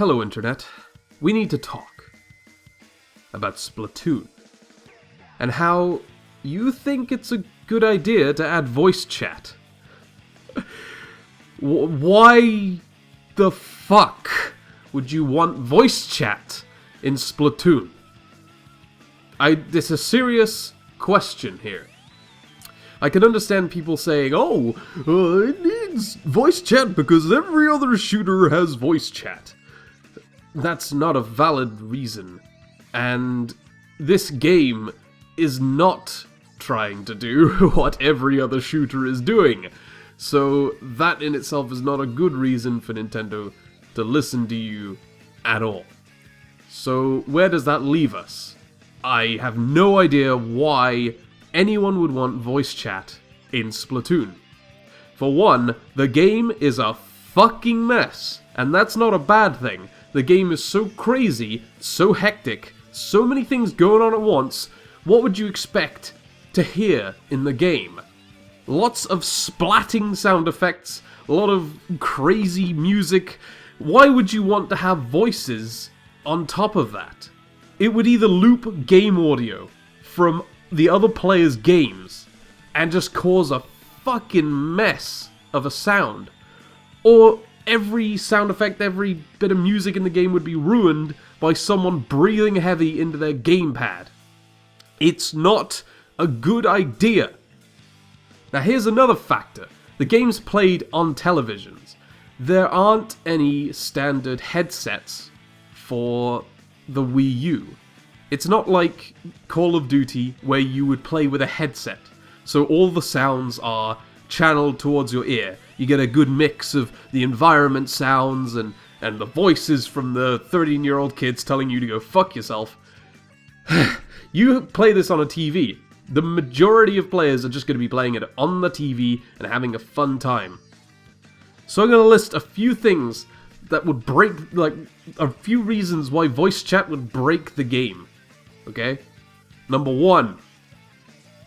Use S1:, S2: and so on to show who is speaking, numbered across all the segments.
S1: Hello, Internet. We need to talk about Splatoon and how you think it's a good idea to add voice chat. Why the fuck would you want voice chat in Splatoon? It's a serious question here. I can understand people saying, it needs voice chat because every other shooter has voice chat. That's not a valid reason. And this game is not trying to do what every other shooter is doing. So that in itself is not a good reason for Nintendo to listen to you at all. So where does that leave us? I have no idea why anyone would want voice chat in Splatoon. For one, the game is a fucking mess, and that's not a bad thing. The game is so crazy, so hectic, so many things going on at once. What would you expect to hear in the game? Lots of splatting sound effects, a lot of crazy music. Why would you want to have voices on top of that? It would either loop game audio from the other players' games and just cause a fucking mess of a sound, or every sound effect, every bit of music in the game would be ruined by someone breathing heavy into their gamepad. It's not a good idea. Now here's another factor. The game's played on televisions. There aren't any standard headsets for the Wii U. It's not like Call of Duty where you would play with a headset. So all the sounds are channeled towards your ear. You get a good mix of the environment sounds and the voices from the 13-year-old kids telling you to go fuck yourself. You play this on a TV. The majority of players are just going to be playing it on the TV and having a fun time. So I'm going to list a few things that would break, a few reasons why voice chat would break the game. Okay? Number 1.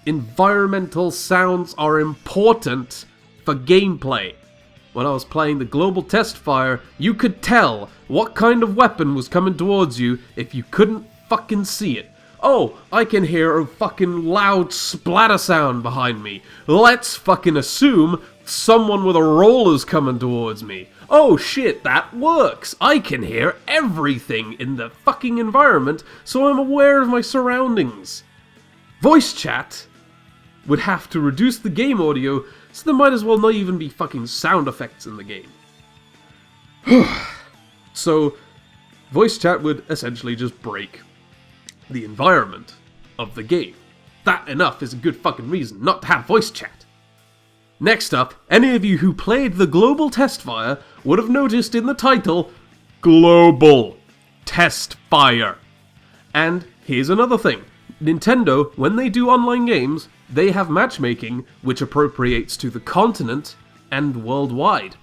S1: Environmental sounds are important for gameplay. When I was playing the Global Test Fire, you could tell what kind of weapon was coming towards you if you couldn't fucking see it. Oh, I can hear a fucking loud splatter sound behind me. Let's fucking assume someone with a roller's coming towards me. Oh shit, that works. I can hear everything in the fucking environment, so I'm aware of my surroundings. Voice chat would have to reduce the game audio, so there might as well not even be fucking sound effects in the game. So, voice chat would essentially just break the environment of the game. That enough is a good fucking reason not to have voice chat. Next up, any of you who played the Global Test Fire would have noticed in the title, Global Test Fire. And here's another thing. Nintendo, when they do online games, they have matchmaking which appropriates to the continent and worldwide.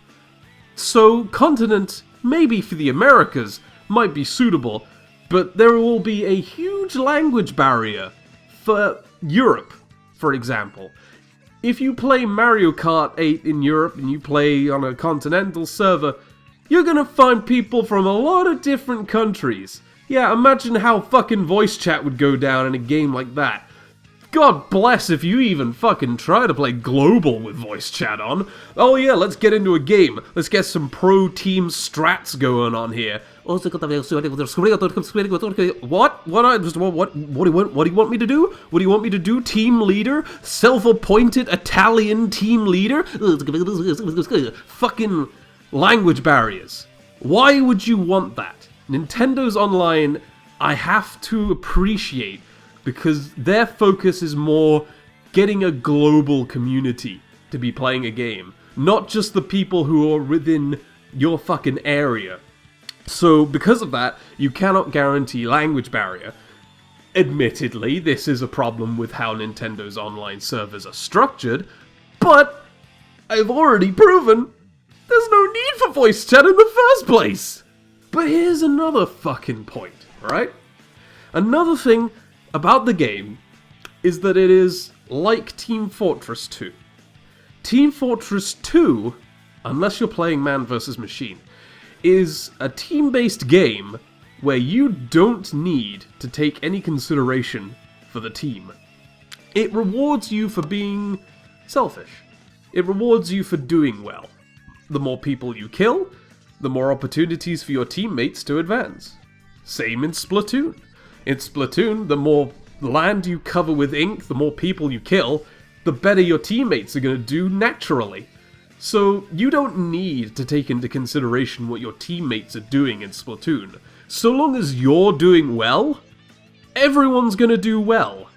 S1: So, continent, maybe for the Americas, might be suitable, but there will be a huge language barrier for Europe, for example. If you play Mario Kart 8 in Europe and you play on a continental server, you're gonna find people from a lot of different countries. Yeah, imagine how fucking voice chat would go down in a game like that. God bless if you even fucking try to play global with voice chat on. Oh yeah, let's get into a game. Let's get some pro team strats going on here. What? What do you want me to do? What do you want me to do? Team leader? Self-appointed Italian team leader? Fucking language barriers. Why would you want that? Nintendo's online, I have to appreciate, because their focus is more getting a global community to be playing a game, not just the people who are within your fucking area. So because of that, you cannot guarantee language barrier. Admittedly, this is a problem with how Nintendo's online servers are structured, but I've already proven there's no need for voice chat in the first place. But here's another fucking point, right? Another thing about the game is that it is like Team Fortress 2. Team Fortress 2, unless you're playing man versus machine, is a team-based game where you don't need to take any consideration for the team. It rewards you for being selfish. It rewards you for doing well. The more people you kill, the more opportunities for your teammates to advance. Same in Splatoon. In Splatoon, the more land you cover with ink, the more people you kill, the better your teammates are going to do naturally. So you don't need to take into consideration what your teammates are doing in Splatoon. So long as you're doing well, everyone's going to do well.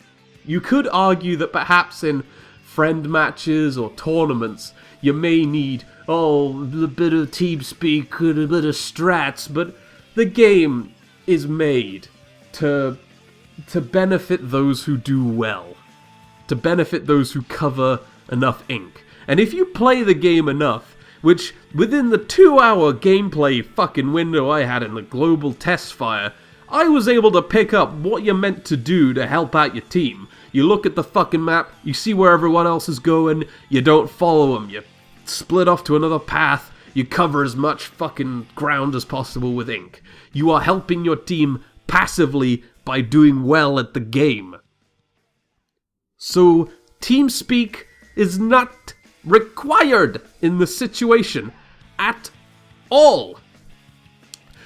S1: You could argue that perhaps in friend matches or tournaments, you may need, a bit of TeamSpeak and a bit of strats, but the game is made to benefit those who do well. To benefit those who cover enough ink. And if you play the game enough, which within the 2-hour gameplay fucking window I had in the global test fire, I was able to pick up what you're meant to do to help out your team. You look at the fucking map, you see where everyone else is going, you don't follow them, you split off to another path, you cover as much fucking ground as possible with ink. You are helping your team passively by doing well at the game. So, TeamSpeak is not required in the situation at all.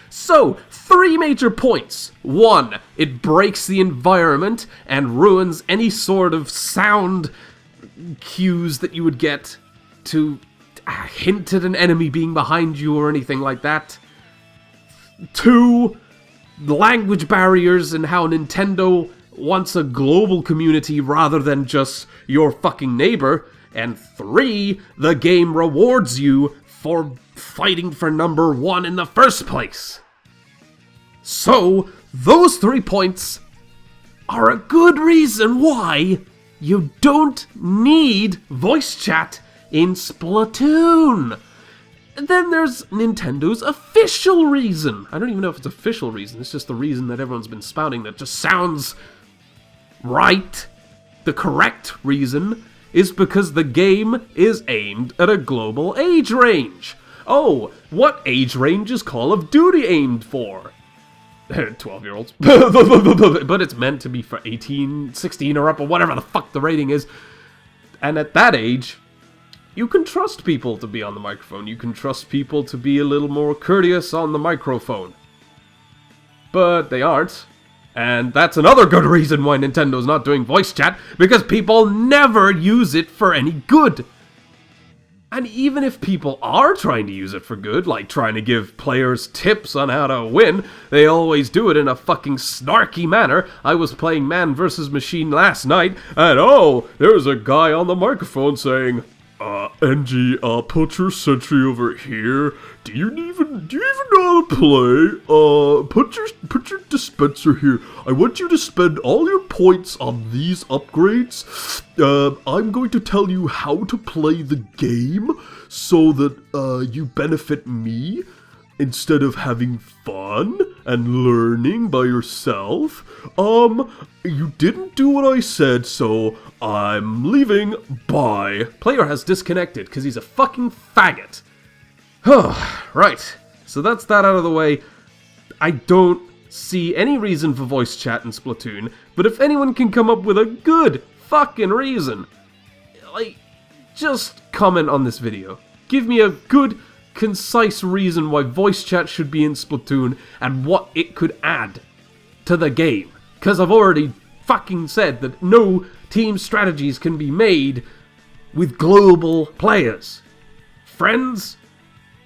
S1: So, 3 major points. 1, it breaks the environment and ruins any sort of sound cues that you would get to hint at an enemy being behind you or anything like that. 2, the language barriers and how Nintendo wants a global community rather than just your fucking neighbor. And 3, the game rewards you for fighting for number 1 in the first place. So, those 3 points are a good reason why you don't need voice chat in Splatoon. And then there's Nintendo's official reason. I don't even know if it's official reason, it's just the reason that everyone's been spouting that just sounds right. The correct reason is because the game is aimed at a global age range. Oh, what age range is Call of Duty aimed for? 12-year-olds. But it's meant to be for 18, 16 or up, or whatever the fuck the rating is. And at that age, you can trust people to be on the microphone. You can trust people to be a little more courteous on the microphone. But they aren't. And that's another good reason why Nintendo's not doing voice chat, because people never use it for any good. And even if people are trying to use it for good, like trying to give players tips on how to win, they always do it in a fucking snarky manner. I was playing Man vs. Machine last night, and there's a guy on the microphone saying, NG, put your sentry over here. Do you even know how to play? Put your dispenser here. I want you to spend all your points on these upgrades. I'm going to tell you how to play the game so that you benefit me instead of having fun and learning by yourself. You didn't do what I said, so I'm leaving. Bye. Player has disconnected because he's a fucking faggot. Right, so that's that out of the way. I don't see any reason for voice chat in Splatoon, but if anyone can come up with a good fucking reason, just comment on this video. Give me a good, concise reason why voice chat should be in Splatoon and what it could add to the game. Because I've already fucking said that no team strategies can be made with global players. Friends?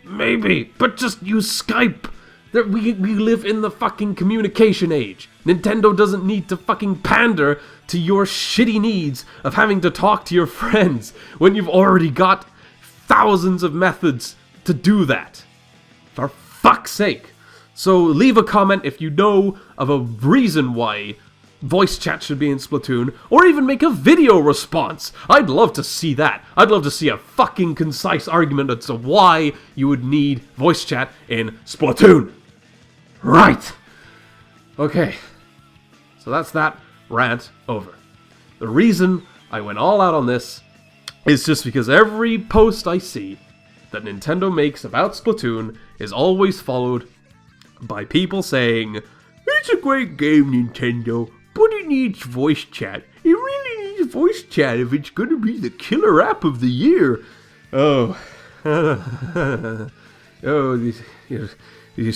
S1: Maybe, but just use Skype. We live in the fucking communication age. Nintendo doesn't need to fucking pander to your shitty needs of having to talk to your friends when you've already got thousands of methods to do that. For fuck's sake. So leave a comment if you know of a reason why voice chat should be in Splatoon, or even make a video response. I'd love to see that. I'd love to see a fucking concise argument as to why you would need voice chat in Splatoon. Right. Okay. So that's that rant over. The reason I went all out on this is just because every post I see, that Nintendo makes about Splatoon is always followed by people saying, "It's a great game, Nintendo, but it needs voice chat. It really needs voice chat if it's gonna be the killer app of the year." Oh. Oh, these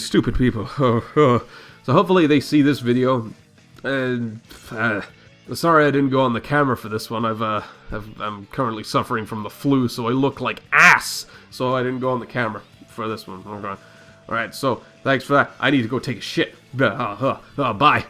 S1: stupid people. Oh. So hopefully they see this video. And sorry I didn't go on the camera for this one. I'm currently suffering from the flu, so I look like ass. So I didn't go on the camera for this one. Okay. All right. So thanks for that. I need to go take a shit. Bye.